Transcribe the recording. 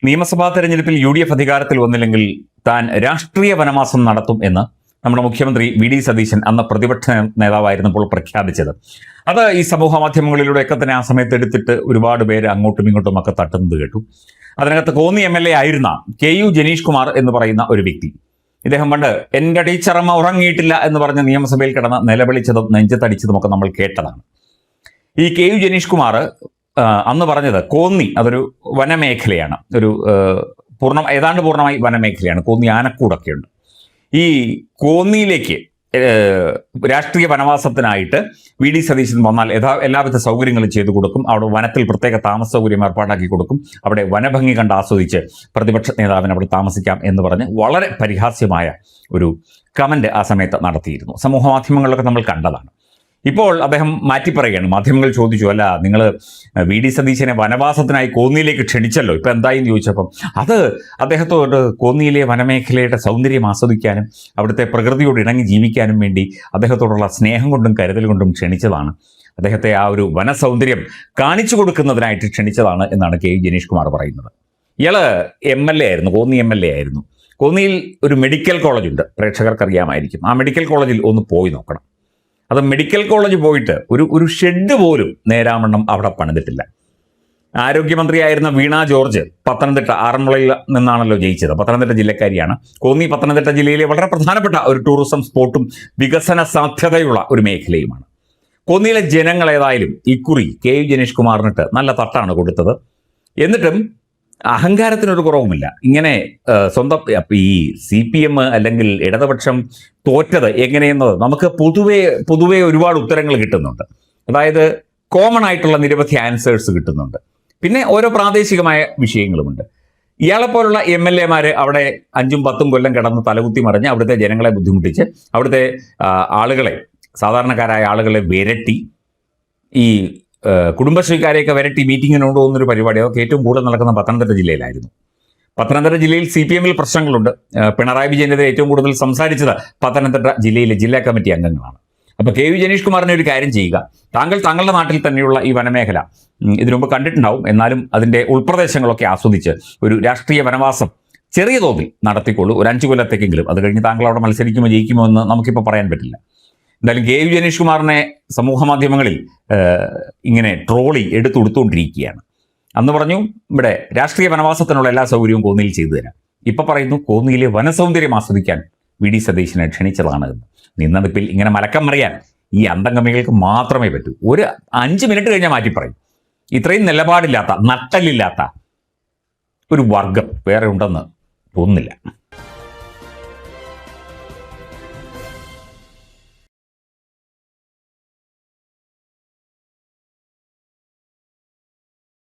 നിയമസഭാ തെരഞ്ഞെടുപ്പിൽ UDF അധികാരത്തിൽ വന്നില്ലെങ്കിൽ താൻ രാഷ്ട്രീയ വനവാസം നടത്തും എന്ന് നമ്മുടെ മുഖ്യമന്ത്രി VD സതീശൻ അന്ന് പ്രതിപക്ഷ നേതാവായിരുന്നപ്പോൾ പ്രഖ്യാപിച്ചത്. അത് ഈ സമൂഹ മാധ്യമങ്ങളിലൂടെയൊക്കെ തന്നെ ആ സമയത്ത് എടുത്തിട്ട് ഒരുപാട് പേര് അങ്ങോട്ടും ഇങ്ങോട്ടും ഒക്കെ തട്ടുന്നത് കേട്ടു. അതിനകത്ത് കോന്നി MLA ആയിരുന്ന KU ജനീഷ് കുമാർ എന്ന് പറയുന്ന ഒരു വ്യക്തി, ഇദ്ദേഹം പണ്ട് എൻ്റെ ടീച്ചറമ്മ ഉറങ്ങിയിട്ടില്ല എന്ന് പറഞ്ഞ് നിയമസഭയിൽ കിടന്ന് നിലവിളിച്ചതും നെഞ്ചത്തടിച്ചതുമൊക്കെ നമ്മൾ കേട്ടതാണ്. ഈ KU ജനീഷ് കുമാർ അന്ന് പറഞ്ഞത് കോന്നി അതൊരു വനമേഖലയാണ്, ഒരു ഏതാണ്ട് പൂർണ്ണമായി വനമേഖലയാണ്. കോന്നി ആനക്കൂടൊക്കെ ഉണ്ട്. ഈ കോന്നിയിലേക്ക് രാഷ്ട്രീയ വനവാസത്തിനായിട്ട് VD സതീശൻ വന്നാൽ എല്ലാവിധ സൗകര്യങ്ങളും ചെയ്തു കൊടുക്കും. അവിടെ വനത്തിൽ പ്രത്യേക താമസ സൗകര്യം ഏർപ്പാടാക്കി കൊടുക്കും. അവിടെ വനഭംഗി കണ്ട് ആസ്വദിച്ച് പ്രതിപക്ഷ നേതാവിന് അവിടെ താമസിക്കാം എന്ന് പറഞ്ഞ് വളരെ പരിഹാസ്യമായ ഒരു കമന്റ് ആ സമയത്ത് നടത്തിയിരുന്നു. സമൂഹ മാധ്യമങ്ങളിലൊക്കെ നമ്മൾ കണ്ടതാണ്. ഇപ്പോൾ അദ്ദേഹം മാറ്റിപ്പറയുകയാണ്. മാധ്യമങ്ങൾ ചോദിച്ചു, അല്ല നിങ്ങൾ VD സതീശനെ വനവാസത്തിനായി കോന്നിയിലേക്ക് ക്ഷണിച്ചല്ലോ, ഇപ്പം എന്തായെന്ന് ചോദിച്ചപ്പം അത് അദ്ദേഹത്തോട് കോന്നിയിലെ വനമേഖലയുടെ സൗന്ദര്യം ആസ്വദിക്കാനും അവിടുത്തെ പ്രകൃതിയോട് ഇണങ്ങി ജീവിക്കാനും വേണ്ടി അദ്ദേഹത്തോടുള്ള സ്നേഹം കൊണ്ടും കരുതൽ കൊണ്ടും ക്ഷണിച്ചതാണ്. അദ്ദേഹത്തെ ആ ഒരു വനസൗന്ദര്യം കാണിച്ചു കൊടുക്കുന്നതിനായിട്ട് ക്ഷണിച്ചതാണ് എന്നാണ് KU ജനീഷ് കുമാർ പറയുന്നത്. ഇയാൾ MLA ആയിരുന്നു, കോന്നി MLA ആയിരുന്നു. കോന്നിയിൽ ഒരു മെഡിക്കൽ കോളേജുണ്ട്, പ്രേക്ഷകർക്ക് അറിയാമായിരിക്കും. ആ മെഡിക്കൽ കോളേജിൽ ഒന്ന് പോയി നോക്കണം. അത് മെഡിക്കൽ കോളേജ് പോയിട്ട് ഒരു ഷെഡ് പോലും നേരാവണ്ണം അവിടെ പണിതിട്ടില്ല. ആരോഗ്യമന്ത്രിയായിരുന്ന വീണ ജോർജ് പത്തനംതിട്ട ആറന്മുളയിൽ നിന്നാണല്ലോ ജയിച്ചത്. പത്തനംതിട്ട ജില്ലക്കാരിയാണ്. കോന്നി പത്തനംതിട്ട ജില്ലയിലെ വളരെ പ്രധാനപ്പെട്ട ഒരു ടൂറിസം സ്പോട്ടും വികസന സാധ്യതയുള്ള ഒരു മേഖലയുമാണ്. കോന്നിയിലെ ജനങ്ങൾ ഏതായാലും ഇക്കുറി KU ജനീഷ് കുമാറിനിട്ട് നല്ല തട്ടാണ് കൊടുത്തത്. എന്നിട്ടും അഹങ്കാരത്തിനൊരു കുറവുമില്ല. ഇങ്ങനെ സ്വന്തം ഈ CPM അല്ലെങ്കിൽ ഇടതുപക്ഷം തോറ്റത് എങ്ങനെയെന്നത് നമുക്ക് പൊതുവേ ഒരുപാട് ഉത്തരങ്ങൾ കിട്ടുന്നുണ്ട്. അതായത് കോമൺ ആയിട്ടുള്ള നിരവധി ആൻസേഴ്സ് കിട്ടുന്നുണ്ട്. പിന്നെ ഓരോ പ്രാദേശികമായ വിഷയങ്ങളുമുണ്ട്. ഇയാളെപ്പോലുള്ള MLA-മാർ അവിടെ 5-10 കൊല്ലം കിടന്ന് തലകുത്തി മറിഞ്ഞ് അവിടുത്തെ ജനങ്ങളെ ബുദ്ധിമുട്ടിച്ച് അവിടുത്തെ ആളുകളെ, സാധാരണക്കാരായ ആളുകളെ വിരട്ടി, ഈ കുടുംബശ്രീക്കാരെയൊക്കെ വരട്ടി മീറ്റിങ്ങിനോട് പോകുന്നൊരു പരിപാടി അതൊക്കെ ഏറ്റവും കൂടുതൽ നടക്കുന്ന പത്തനംതിട്ട ജില്ലയിലായിരുന്നു. പത്തനംതിട്ട ജില്ലയിൽ CPM-ൽ പ്രശ്നങ്ങളുണ്ട്. പിണറായി വിജയനെതിരെ ഏറ്റവും കൂടുതൽ സംസാരിച്ചത് പത്തനംതിട്ട ജില്ലയിലെ ജില്ലാ കമ്മിറ്റി അംഗങ്ങളാണ്. അപ്പോൾ KU ജനീഷ് കുമാറിനെ ഒരു കാര്യം ചെയ്യുക, താങ്കളുടെ നാട്ടിൽ തന്നെയുള്ള ഈ വനമേഖല ഇതിനു മുമ്പ് കണ്ടിട്ടുണ്ടാവും, എന്നാലും അതിൻ്റെ ഉൾപ്രദേശങ്ങളൊക്കെ ആസ്വദിച്ച് ഒരു രാഷ്ട്രീയ വനവാസം ചെറിയ തോതിൽ നടത്തിക്കൊള്ളൂ, ഒരു 5 കൊല്ലത്തേക്കെങ്കിലും. അത് കഴിഞ്ഞ് താങ്കൾ അവിടെ മത്സരിക്കുമോ ജയിക്കുമോ എന്ന് നമുക്കിപ്പോൾ പറയാൻ പറ്റില്ല. എന്തായാലും KU ജനീഷ് കുമാറിനെ സമൂഹ മാധ്യമങ്ങളിൽ ഇങ്ങനെ ട്രോളി എടുത്തുകൊടുത്തുകൊണ്ടിരിക്കുകയാണ്. അന്ന് പറഞ്ഞു ഇവിടെ രാഷ്ട്രീയ വനവാസത്തിനുള്ള എല്ലാ സൗകര്യവും കോന്നിയിൽ ചെയ്തു തരാം. ഇപ്പം പറയുന്നു കോന്നിയിലെ വനസൗന്ദര്യം ആസ്വദിക്കാൻ VD സതീശനെ ക്ഷണിച്ചതാണ് എന്ന്. നിന്നടിപ്പിൽ ഇങ്ങനെ മലക്കം മറിയാൻ ഈ അന്തംഗമികൾക്ക് മാത്രമേ പറ്റൂ. ഒരു 5 മിനിറ്റ് കഴിഞ്ഞാൽ മാറ്റി പറയും. ഇത്രയും നിലപാടില്ലാത്ത, നട്ടലില്ലാത്ത ഒരു വർഗം വേറെ ഉണ്ടെന്ന് തോന്നുന്നില്ല.